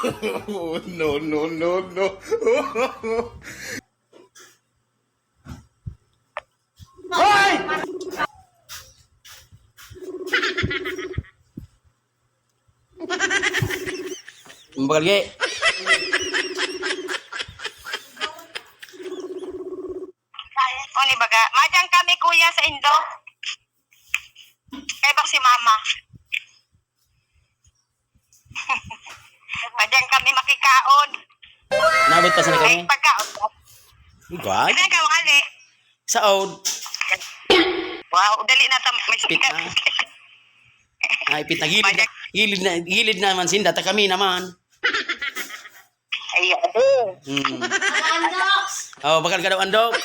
No, no, no, no. Hoy! Bakal ge. O ni baga, madyan kami kuya sa Indo. Kaya bang si mama. Madyan kami makikaon. Nabot pa sa Ay, kami. pagkaon. Igual. Ano ka, wali? Saod. Wow, dali na tam. May Pit sikat. na. Ay, pit na gilid na. Gilid naman sinda. Ta kami naman. Ay, ado. Oh, bakal ka daw andok.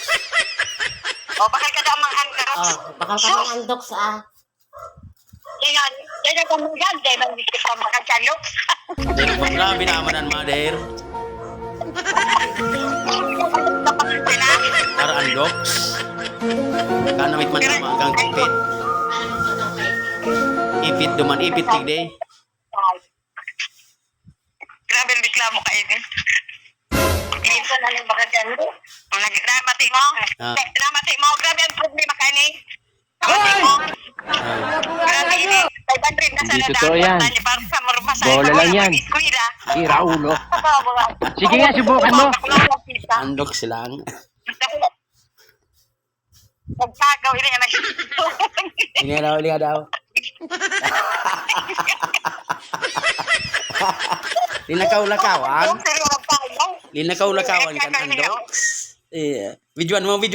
O, bakal ka daw mga anak. Bakal ka ng andoks ah. Yan, yan ang kamugan. Dahil mag-isip ka makagsalok. Grabe naman ang mother. Para andok. Kanamit man naman kang tipit. Ipit duman, ipit tigde. Grabe ang reklamo ka ini. Ito na lang baka dyan. Namati mo. Namati mo. Grabe ang problema ka ini. Namati mo. Grabe ini. 500 na sa Hindi totoo yan. Para sa marmasahe. Bola lang yan. Ira ulo. Sige nga, subukan mo. Andok silang. Nagtagaw ini. Liga daw. Linakaw-lakawan. Linakaw-lakawan kan andok. Iya. Videoan mo. Guys,